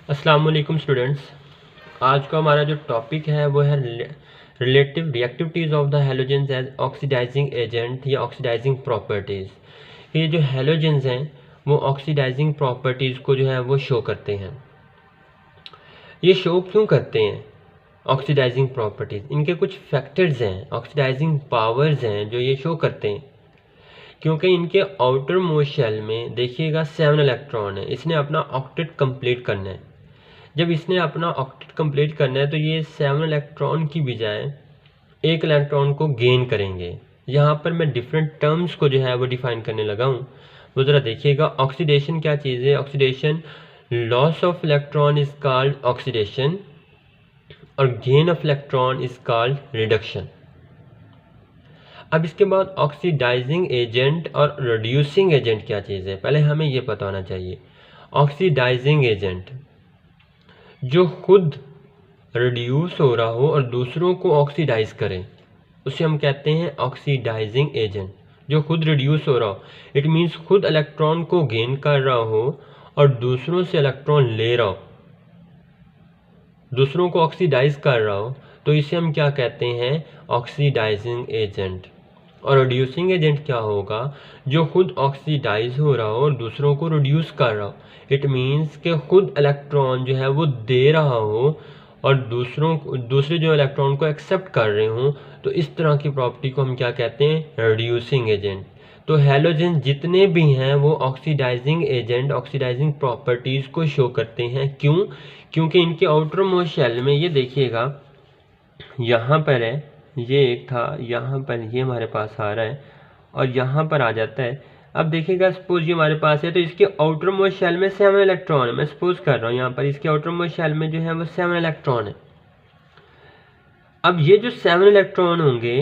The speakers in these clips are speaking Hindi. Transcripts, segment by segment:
अस्सलाम वालेकुम स्टूडेंट्स। आज का हमारा जो टॉपिक है वो है relative reactivities of the halogens as oxidising agent या ऑक्सीडाइजिंग प्रॉपर्टीज़। ये जो हैलोजेंस हैं वो ऑक्सीडाइजिंग प्रॉपर्टीज़ को जो है वो शो करते हैं। ये शो क्यों करते हैं ऑक्सीडाइजिंग प्रॉपर्टीज़? इनके कुछ फैक्टर्स हैं, ऑक्सीडाइजिंग पावर्स हैं जो ये शो करते हैं। क्योंकि इनके आउटर मोस्ट शेल में देखिएगा 7 इलेक्ट्रॉन है। इसने अपना ऑक्टेट कंप्लीट करना है। जब इसने अपना ऑक्टेट कंप्लीट करना है तो ये 7 इलेक्ट्रॉन की बजाय 1 इलेक्ट्रॉन को गेन करेंगे। यहाँ पर मैं डिफरेंट टर्म्स को जो है वो डिफाइन करने लगा हूँ। वो ज़रा देखिएगा, ऑक्सीडेशन क्या चीज़ है? Oxidation, loss of electron is called oxidation और gain of electron is called reduction. अब इसके बाद ऑक्सीडाइजिंग एजेंट और रिड्यूसिंग एजेंट क्या चीज़ है, पहले हमें ये पता होना चाहिए। ऑक्सीडाइजिंग एजेंट जो खुद रिड्यूस हो रहा हो और दूसरों को ऑक्सीडाइज करे, उसे हम कहते हैं ऑक्सीडाइजिंग एजेंट। जो खुद रिड्यूस हो रहा हो, इट मीन्स खुद इलेक्ट्रॉन को गेन कर रहा हो और दूसरों से इलेक्ट्रॉन ले रहा हो, दूसरों को ऑक्सीडाइज कर रहा हो, तो इसे हम क्या कहते हैं? Oxidising agent. और रिड्यूसिंग एजेंट क्या होगा? जो खुद ऑक्सीडाइज हो रहा हो और दूसरों को रिड्यूस कर रहा हो। इट मीन्स कि खुद इलेक्ट्रॉन जो है वो दे रहा हो और दूसरे जो इलेक्ट्रॉन को एक्सेप्ट कर रहे हों, तो इस तरह की प्रॉपर्टी को हम क्या कहते हैं? Reducing agent. तो हैलोजेन जितने भी हैं वो ऑक्सीडाइजिंग एजेंट, ऑक्सीडाइजिंग प्रॉपर्टीज़ को शो करते हैं। क्यों? क्योंकि इनके आउटर मोस्ट शेल में, ये देखिएगा यहाँ पर है, ये एक था, यहाँ पर ये हमारे पास आ रहा है और यहाँ पर आ जाता है। अब देखिएगा, सपोज ये हमारे पास है तो इसके आउटर मोस्ट शेल में 7 इलेक्ट्रॉन है। मैं सपोज कर रहा हूँ यहाँ पर इसके आउटर मोस्ट शेल में जो है वो 7 इलेक्ट्रॉन है। अब ये जो 7 इलेक्ट्रॉन होंगे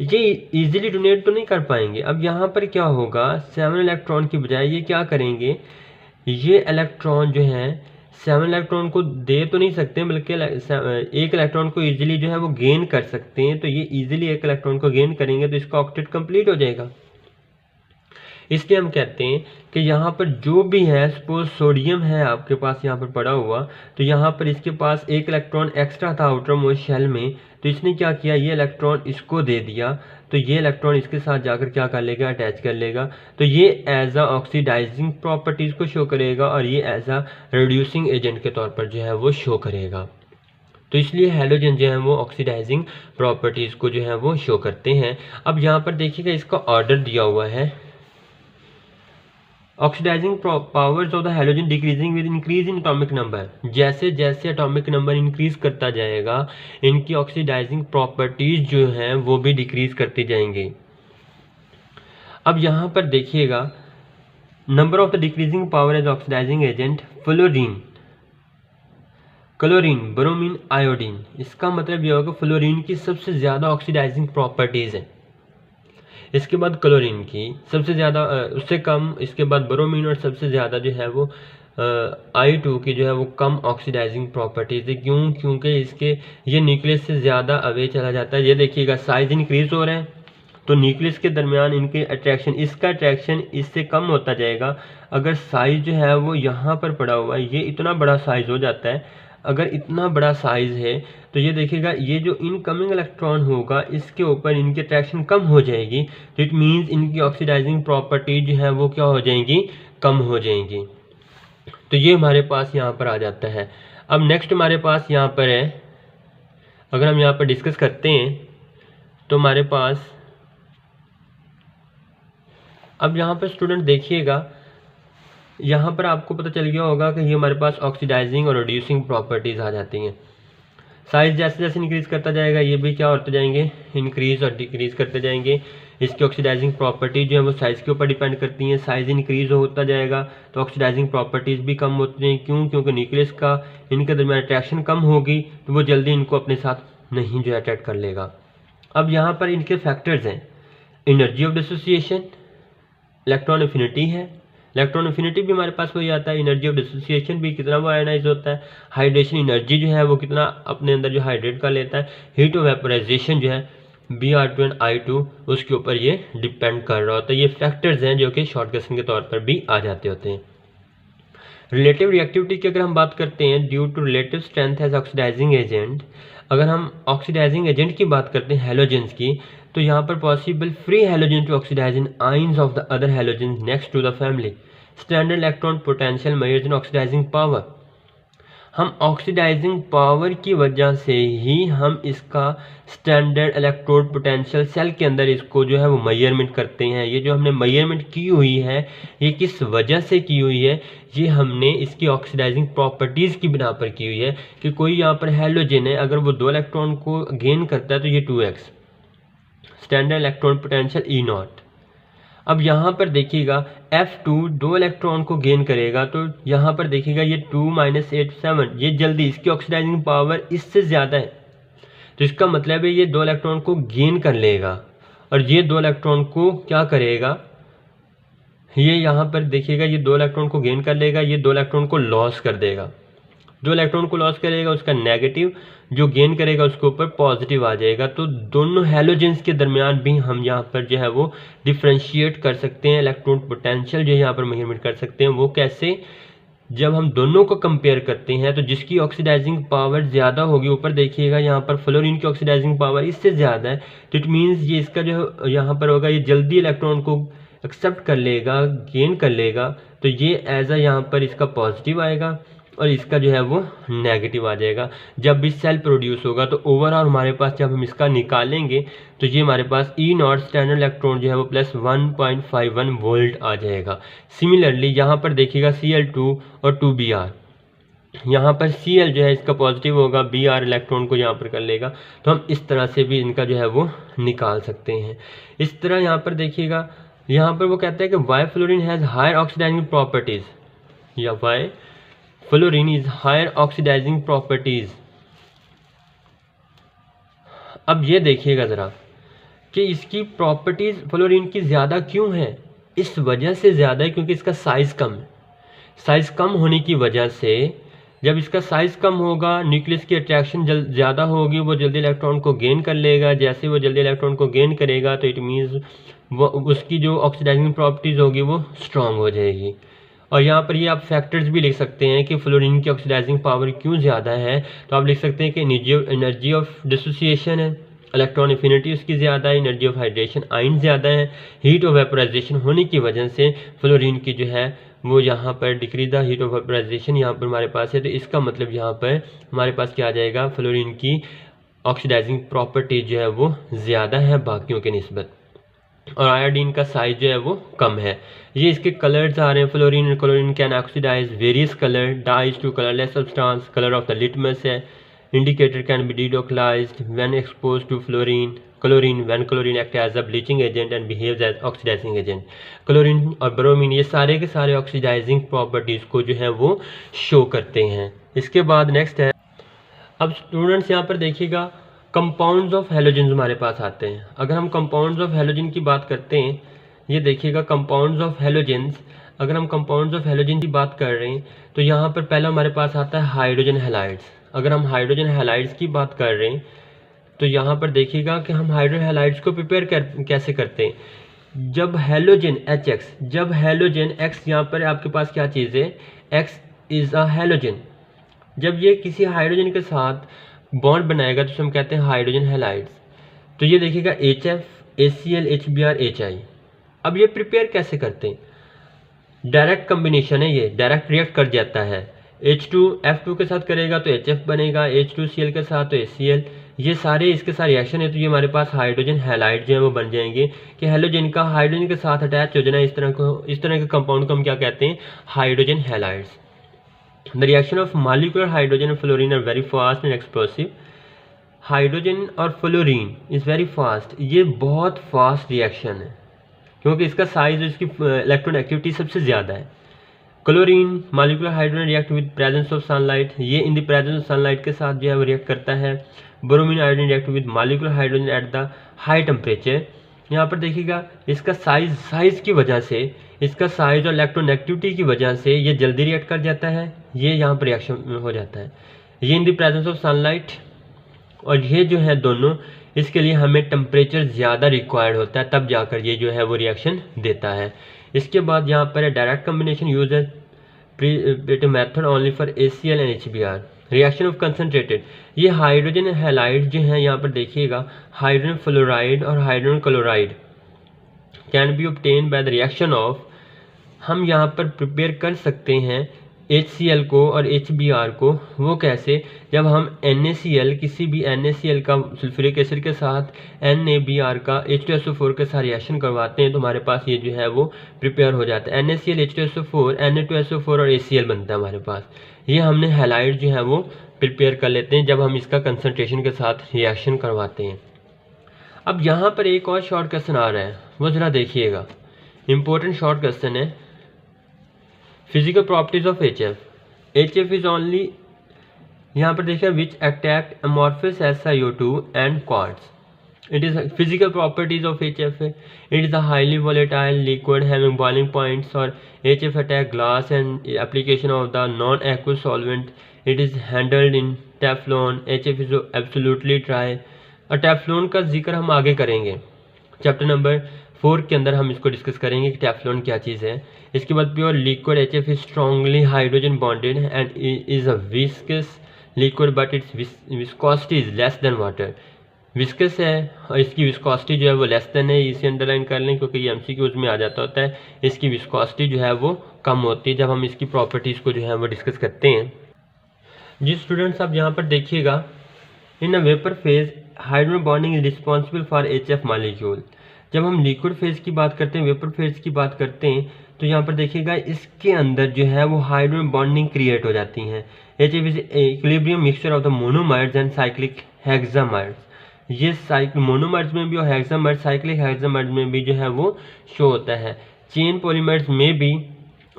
ये इजीली डोनेट तो नहीं कर पाएंगे। अब यहाँ पर क्या होगा, 7 इलेक्ट्रॉन की बजाय ये क्या करेंगे, ये इलेक्ट्रॉन जो है 7 इलेक्ट्रॉन को दे तो नहीं सकते, बल्कि 1 इलेक्ट्रॉन को इजीली जो है वो गेन कर सकते हैं। तो ये इजीली 1 इलेक्ट्रॉन को गेन करेंगे तो इसका ऑक्टेट कंप्लीट हो जाएगा। इसलिए हम कहते हैं कि यहाँ पर जो भी है, सपोज सोडियम है आपके पास यहाँ पर पड़ा हुआ, तो यहाँ पर इसके पास 1 इलेक्ट्रॉन एक्स्ट्रा था आउटर मोस्ट शेल में, तो इसने क्या किया, ये इलेक्ट्रॉन इसको दे दिया, तो ये इलेक्ट्रॉन इसके साथ जाकर क्या कर लेगा, अटैच कर लेगा। तो ये एज अ ऑक्सीडाइजिंग प्रॉपर्टीज़ को शो करेगा और ये एज अ रिड्यूसिंग एजेंट के तौर पर जो है वो शो करेगा। तो इसलिए हैलोजन जो है वो ऑक्सीडाइजिंग प्रॉपर्टीज़ को जो है वो शो करते हैं। अब यहाँ पर देखिएगा, इसका ऑर्डर दिया हुआ है, oxidising powers of the halogen decreasing with increase in atomic number. जैसे जैसे एटॉमिक नंबर इंक्रीज करता जाएगा, इनकी ऑक्सीडाइजिंग प्रॉपर्टीज जो हैं वो भी डिक्रीज करती जाएंगी। अब यहाँ पर देखिएगा, number of the decreasing power as oxidising agent, fluorine, chlorine, bromine, iodine. इसका मतलब यह होगा फ्लोरीन की सबसे ज़्यादा ऑक्सीडाइजिंग प्रॉपर्टीज़ है, इसके बाद क्लोरीन की सबसे ज़्यादा, उससे कम, इसके बाद ब्रोमीन और सबसे ज़्यादा जो है वो I2 की जो है वो कम ऑक्सीडाइजिंग प्रॉपर्टीज़ है। क्यों? क्योंकि इसके ये न्यूक्लियस से ज़्यादा अवे चला जाता है। ये देखिएगा, साइज इंक्रीज हो रहे हैं तो न्यूक्लियस के दरमियान इनके अट्रैक्शन, इसका अट्रैक्शन इससे कम होता जाएगा। अगर साइज जो है वो यहाँ पर पड़ा हुआ है, ये इतना बड़ा साइज हो जाता है। अगर इतना बड़ा साइज है तो ये देखिएगा, ये जो इनकमिंग इलेक्ट्रॉन होगा इसके ऊपर इनकी अट्रैक्शन कम हो जाएगी। तो इट मीन्स इनकी ऑक्सीडाइजिंग प्रॉपर्टी जो है वो क्या हो जाएंगी, कम हो जाएंगी। तो ये हमारे पास यहाँ पर आ जाता है। अब नेक्स्ट हमारे पास यहाँ पर है, अगर हम यहाँ पर डिस्कस करते हैं तो हमारे पास, अब यहाँ पर स्टूडेंट देखिएगा, यहाँ पर आपको पता चल गया होगा कि ये हमारे पास ऑक्सीडाइजिंग और रिड्यूसिंग प्रॉपर्टीज़ आ जाती हैं। साइज जैसे जैसे इंक्रीज़ करता जाएगा ये भी क्या होते जाएंगे, इंक्रीज़ और डिक्रीज़ करते जाएंगे। इसकी ऑक्सीडाइजिंग प्रॉपर्टी जो है वो साइज़ के ऊपर डिपेंड करती हैं। साइज़ इंक्रीज़ होता जाएगा तो ऑक्सीडाइजिंग प्रॉपर्टीज़ भी कम होती हैं। क्यों? क्योंकि न्यूक्लियस का इनके दरमियान अट्रैक्शन कम होगी तो वो जल्दी इनको अपने साथ नहीं जो अट्रैक्ट कर लेगा। अब यहाँ पर इनके फैक्टर्स हैं, energy of dissociation, electron affinity है, इलेक्ट्रॉन एफिनिटी भी हमारे पास वही आता है। एनर्जी ऑफ डिसोसिएशन भी कितना वो आयनाइज होता है, हाइड्रेशन एनर्जी जो है वो कितना अपने अंदर जो हाइड्रेट कर लेता है, हीट ऑफ वेपोराइजेशन जो है Br2 एंड I2 उसके ऊपर ये डिपेंड कर रहा होता है। ये फैक्टर्स हैं जो कि शॉर्ट क्वेश्चन के तौर पर भी आ जाते होते हैं। रिलेटिव रिएक्टिविटी की अगर हम बात करते हैं, due to relative strength as oxidising agent, अगर हम ऑक्सीडाइजिंग एजेंट की बात करते हैं हैलोजेंस की, तो यहाँ पर possible free halogen to oxidise in ions of the other halogen next to the family, standard electron potential measured in oxidising power. हम ऑक्सीडाइजिंग पावर की वजह से ही हम इसका स्टैंडर्ड इलेक्ट्रोड पोटेंशियल सेल के अंदर इसको जो है वो मेजरमेंट करते हैं। ये जो हमने मेजरमेंट की हुई है ये किस वजह से की हुई है, ये हमने इसकी ऑक्सीडाइजिंग प्रॉपर्टीज़ की बिना पर की हुई है कि कोई यहाँ पर हैलोजन है, अगर वो 2 इलेक्ट्रॉन को गेन करता है तो ये 2x standard electron potential E0। अब यहाँ पर देखिएगा F2 2 इलेक्ट्रॉन को गेन करेगा, तो यहाँ पर देखिएगा ये 2 - 8 7, ये जल्दी इसकी ऑक्सीडाइजिंग पावर इससे ज़्यादा है, तो इसका मतलब है ये 2 इलेक्ट्रॉन को गेन कर लेगा और ये 2 इलेक्ट्रॉन को क्या करेगा, ये यहाँ पर देखिएगा ये 2 इलेक्ट्रॉन को गेन कर लेगा, ये 2 इलेक्ट्रॉन को लॉस कर देगा। 2 इलेक्ट्रॉन को लॉस करेगा, उसका नेगेटिव जो गेन करेगा उसके ऊपर पॉजिटिव आ जाएगा। तो दोनों हैलोजेंस के दरमियान भी हम यहाँ पर जो है वो डिफ्रेंशिएट कर सकते हैं, इलेक्ट्रॉन पोटेंशियल जो यहाँ पर मेजरमेंट कर सकते हैं। वो कैसे, जब हम दोनों को कंपेयर करते हैं तो जिसकी ऑक्सीडाइजिंग पावर ज़्यादा होगी, ऊपर देखिएगा यहाँ पर फ्लोरीन की ऑक्सीडाइजिंग पावर इससे ज़्यादा है, तो इट मीन्स ये इसका जो यहाँ पर होगा ये जल्दी इलेक्ट्रॉन को एक्सेप्ट कर लेगा, गेन कर लेगा, तो ये एज अ यहाँ पर इसका पॉजिटिव आएगा और इसका जो है वो नेगेटिव आ जाएगा। जब भी सेल प्रोड्यूस होगा तो ओवरऑल हमारे पास जब हम इसका निकालेंगे तो ये हमारे पास E0 स्टैंडर्ड इलेक्ट्रॉन जो है वो प्लस 1.51 वोल्ट आ जाएगा। सिमिलरली यहाँ पर देखिएगा Cl2 और 2Br, यहाँ पर Cl जो है इसका पॉजिटिव होगा, Br इलेक्ट्रॉन को यहाँ पर कर लेगा, तो हम इस तरह से भी इनका जो है वो निकाल सकते हैं। इस तरह यहाँ पर देखिएगा, यहाँ पर वो कहता है कि why fluorine has higher oxidising properties, या why fluorine is higher oxidising properties. अब ये देखिएगा ज़रा कि इसकी प्रॉपर्टीज फ्लोरीन की ज़्यादा क्यों है। इस वजह से ज़्यादा है क्योंकि इसका साइज़ कम है। साइज़ कम होने की वजह से, जब इसका साइज़ कम होगा न्यूक्लियस की अट्रैक्शन ज़्यादा होगी, वो जल्दी इलेक्ट्रॉन को गेन कर लेगा। जैसे वो जल्दी इलेक्ट्रॉन को गेन करेगा तो इट मीन्स वो उसकी जो ऑक्सीडाइजिंग प्रॉपर्टीज़ होगी वो स्ट्रॉन्ग हो जाएगी। और यहाँ पर ये आप फैक्टर्स भी लिख सकते हैं कि फ्लोरीन की ऑक्सीडाइजिंग पावर क्यों ज़्यादा है, तो आप लिख सकते हैं कि एनर्जी ऑफ डिसोसिएशन है, इलेक्ट्रॉन एफिनिटी उसकी ज़्यादा है, एनर्जी ऑफ हाइड्रेशन आयन ज़्यादा है, हीट ऑफ वेपोराइजेशन होने की वजह से फ्लोरीन की जो है वो यहाँ पर decrease the heat of vaporisation यहाँ पर हमारे पास है। तो इसका मतलब यहाँ पर हमारे पास क्या आ जाएगा, फ्लोरीन की ऑक्सीडाइजिंग प्रॉपर्टी जो है वो ज़्यादा है बाकियों के निस्बत, और आयोडीन का साइज जो है वो कम है। ये इसके कलर्स आ रहे हैं, fluorine and chlorine can oxidise various colour, dyes to colourless substance, colour of the litmus है, indicator can be decolourised when exposed to fluorine, chlorine when chlorine act as a bleaching agent and behaves as oxidising agent. Chlorine और ब्रोमीन ये सारे के सारे ऑक्सीडाइजिंग प्रॉपर्टीज़ को जो है वो शो करते हैं। इसके बाद नेक्स्ट है, अब स्टूडेंट्स यहाँ पर देखिएगा कंपाउंड्स ऑफ हैलोजन हमारे पास आते हैं। अगर हम कंपाउंड्स ऑफ हैलोजन की बात करते हैं, ये देखिएगा कंपाउंड्स ऑफ हैलोजेंस, अगर हम कंपाउंड्स ऑफ हैलोजन की बात कर रहे हैं तो यहाँ पर पहला हमारे पास आता है हाइड्रोजन हैलाइड्स। अगर हम हाइड्रोजन हैलाइड्स की बात कर रहे हैं तो यहाँ पर देखिएगा कि हम हाइड्रोजन हैलाइड्स को प्रिपेयर कैसे करते हैं। जब हैलोजन HX, जब हैलोजन X, यहाँ पर आपके पास क्या चीज़ है, X इज़ अ हैलोजन, जब ये किसी हाइड्रोजन के साथ बॉन्ड बनाएगा तो हम कहते हैं हाइड्रोजन हैलाइड्स। तो ये देखिएगा HF, HCl, HBr, HI। अब ये प्रिपेयर कैसे करते हैं, डायरेक्ट कम्बिनेशन है, ये डायरेक्ट रिएक्ट कर जाता है। H2 F2 के साथ करेगा तो HF बनेगा, H2Cl के साथ तो HCl, ये सारे इसके साथ रिएक्शन है, तो ये हमारे पास हाइड्रोजन हैलाइड जो है वो बन जाएंगे कि हैलोजन का हाइड्रोजन के साथ अटैच हो जाना। इस तरह के कंपाउंड को हम क्या कहते हैं, hydrogen halides. The reaction of molecular hydrogen and fluorine are very fast and explosive. Hydrogen और फ्लोरीन इज़ वेरी फास्ट, ये बहुत फास्ट रिएक्शन है क्योंकि इसका साइज, इसकी इलेक्ट्रॉन एक्टिविटी सबसे ज़्यादा है। Chlorine molecular hydrogen react with presence of sunlight, ये in the presence of sunlight के साथ जो है वो रिएक्ट करता है। Bromine iodine react with molecular hydrogen at the high temperature. यहाँ पर देखिएगा इसका साइज़ की वजह से, इसका साइज और इलेक्ट्रोनेगेटिविटी की वजह से ये जल्दी रिएक्ट कर जाता है, ये यहाँ पर रिएक्शन हो जाता है, ये in the presence of sunlight. और ये जो है दोनों, इसके लिए हमें टेम्परेचर ज़्यादा रिक्वायर्ड होता है, तब जाकर ये जो है वो रिएक्शन देता है। इसके बाद यहाँ पर डायरेक्ट कम्बिनेशन यूज है, method only for ACl and HBr। Reaction of concentrated, ये हाइड्रोजन हैलाइड जो है यहाँ पर देखिएगा, हाइड्रोजन फ्लोराइड और hydrogen chloride can be obtain by the reaction of, हम यहाँ पर प्रिपेयर कर सकते हैं HCl को और HBr को। वो कैसे, जब हम NaCl किसी भी NaCl का सल्फ्यूरिक एसिड के साथ NaBr का H2SO4 के साथ रिएक्शन करवाते हैं तो हमारे पास ये जो है वो प्रिपेयर हो जाता है। NaCl H2SO4 Na2SO4 और ACl बनता है हमारे पास। ये हमने हैलाइड जो है वो प्रिपेयर कर लेते हैं जब हम इसका कंसनट्रेशन के साथ रिएक्शन करवाते हैं। अब यहाँ पर एक और शॉर्ट क्वेश्चन आ रहा है, वो ज़रा देखिएगा, इंपॉर्टेंट शॉर्ट क्वेश्चन है। Physical properties of HF is only, यहाँ पर देखिए, which attacked amorphous SiO2 and quartz. It is physical properties of HF है, it is a highly volatile liquid having boiling points, और HF attack glass and application of the non aqueous solvent. It is handled in Teflon. HF is absolutely dry. और टेफ्लॉन का जिक्र हम आगे करेंगे, चैप्टर नंबर 4 के अंदर हम इसको डिस्कस करेंगे कि टेफ्लॉन क्या चीज़ है। इसके बाद pure liquid HF is strongly hydrogen bonded and is a viscous liquid but it's viscosity is less than water. Viscous है और इसकी विस्कोसिटी जो है वो लेस देन है, इसे अंडरलाइन कर लें क्योंकि ये MCQs में आ जाता होता है। इसकी विस्कोसिटी जो है वो कम होती है जब हम इसकी प्रॉपर्टीज़ को जो है वो डिस्कस करते हैं। जी स्टूडेंट्स, अब यहाँ पर देखिएगा, in a vapour phase hydrogen bonding is responsible for HF molecule. जब हम लिक्विड फेज की बात करते हैं, वेपर फेज की बात करते हैं, तो यहाँ पर देखिएगा इसके अंदर जो है वो हाइड्रोजन बॉन्डिंग क्रिएट हो जाती हैं। HF is equilibrium mixture of the monomers and cyclic hexamers. ये मोनोमर्स में भी और हेक्सामर्स, साइक्लिक हेक्सामर्स में भी जो है वो शो होता है। चेन पॉलीमर्स में भी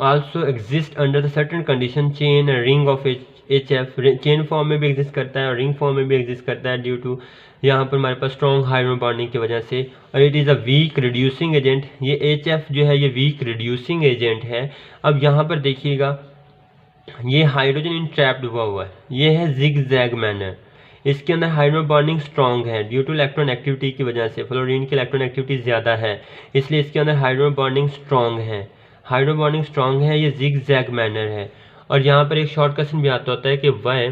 also exist under the certain condition. Chain ring of HF chain form में भी एग्जिस्ट करता है और रिंग फॉर्म में भी एग्जिस्ट करता है ड्यू टू यहाँ पर हमारे पास स्ट्रॉन्ग हाइड्रोजन बॉन्डिंग की वजह से। और it is a weak reducing agent. ये HF जो है ये वीक रिड्यूसिंग एजेंट है। अब यहाँ पर देखिएगा, ये हाइड्रोजन इंट्रैप्ड हुआ है, ये है जिग जैग मैनर। इसके अंदर हाइड्रोजन बॉन्डिंग स्ट्रॉन्ग है ड्यू टू इलेक्ट्रॉन एक्टिविटी की वजह से। फ्लोरीन की इलेक्ट्रॉन एक्टिविटी ज़्यादा है, इसलिए इसके अंदर हाइड्रोजन बॉन्डिंग स्ट्रॉन्ग है। हाइड्रोजन बॉन्डिंग स्ट्रॉन्ग है, ये जिग जैग मैनर है। और यहाँ पर एक शॉर्ट क्वेश्चन भी आता होता है कि why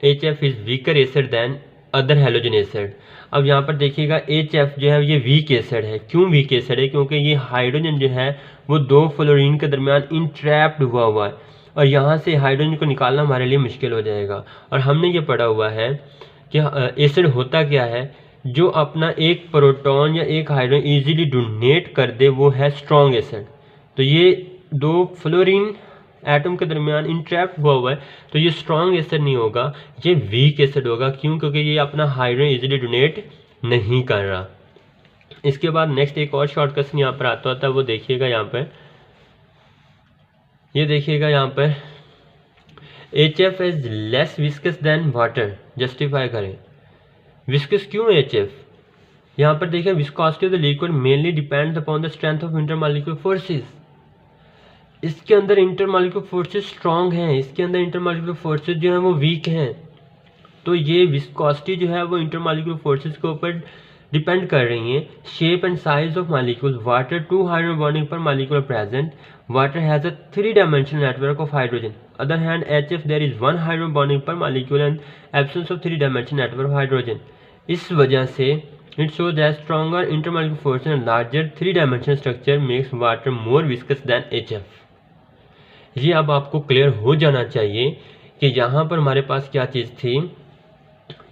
HF is weaker acid than other halogen acid. अब यहाँ पर देखिएगा, HF जो है ये वीक एसिड है। क्यों वीक एसिड है? क्योंकि ये हाइड्रोजन जो है वो दो फ्लोरीन के दरमियान इंट्रैप्ड हुआ है और यहाँ से हाइड्रोजन को निकालना हमारे लिए मुश्किल हो जाएगा। और हमने ये पढ़ा हुआ है कि एसिड होता क्या है, जो अपना एक प्रोटॉन या एक हाइड्रोजन ईजिली डोनेट कर दे वो है स्ट्रॉन्ग एसिड। तो ये दो फ्लोरीन एटम के दरमियान इंट्रैप्ट हुआ है, तो ये स्ट्रॉन्ग एसिड नहीं होगा, ये वीक एसिड होगा। क्यों? क्योंकि ये अपना हाइड्रोजन इजीली डोनेट नहीं कर रहा। इसके बाद नेक्स्ट एक और शॉर्ट क्वेश्चन यहाँ पर आता होता है, वो देखिएगा यहाँ पर, ये देखिएगा यहाँ पर, HF is less viscous than water, justify करें। विस्कस क्यों है HF? यहाँ पर देखिए, viscosity of the liquid mainly depends upon the strength of intermolecular forces. इसके अंदर इंटरमॉलिक्यूलर फोर्सेस स्ट्रॉन्ग हैं, इसके अंदर इंटरमॉलिक्यूलर फोर्सेस जो हैं वो वीक हैं। तो ये विस्कोसिटी जो है वो इंटरमॉलिक्यूलर फोर्सेस के ऊपर डिपेंड कर रही हैं। Shape and size of molecule, water 2 hydrogen bonding per molecule present, water has a 3 dimensional network of hydrogen. Other hand HF there is 1 hydrogen bonding per molecule and absence of 3 dimensional network of hydrogen. इस वजह से it shows that stronger intermolecular force and larger 3 dimensional structure makes water more viscous than HF। ये अब आपको क्लियर हो जाना चाहिए कि यहाँ पर हमारे पास क्या चीज़ थी।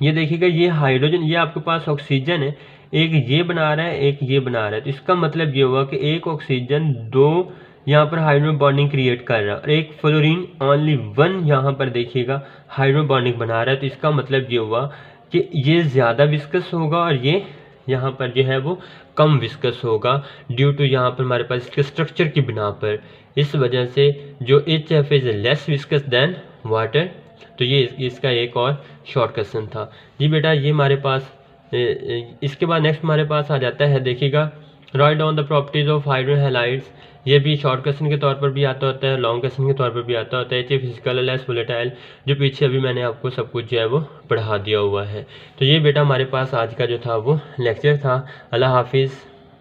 ये देखिएगा, ये हाइड्रोजन, ये आपके पास ऑक्सीजन है, एक ये बना रहा है, एक ये बना रहा है। तो इसका मतलब ये हुआ कि एक ऑक्सीजन 2 यहाँ पर हाइड्रोजन बॉन्डिंग क्रिएट कर रहा है और एक फ्लोरीन ओनली 1 यहाँ पर देखिएगा हाइड्रोजन बॉन्डिंग बना रहा है। तो इसका मतलब ये हुआ कि ये ज़्यादा विस्कस होगा और ये यहाँ पर जो है वो कम विस्कस होगा ड्यू टू यहाँ पर हमारे पास इसके स्ट्रक्चर की बिना पर। इस वजह से जो HF is less viscous than water. तो ये इसका एक और शॉर्ट क्वेश्चन था जी बेटा। ये हमारे पास इसके बाद नेक्स्ट हमारे पास आ जाता है, देखिएगा, write down the properties of hydrogen halides. ये भी शॉर्ट क्वेश्चन के तौर पर भी आता होता है, लॉन्ग क्वेश्चन के तौर पर भी आता होता है। HF इज कलरलेस वोलेटाइल, जो पीछे अभी मैंने आपको सब कुछ जो है वो पढ़ा दिया हुआ है। तो ये बेटा हमारे पास आज का जो था वो लेक्चर था। अल्लाह हाफिज़।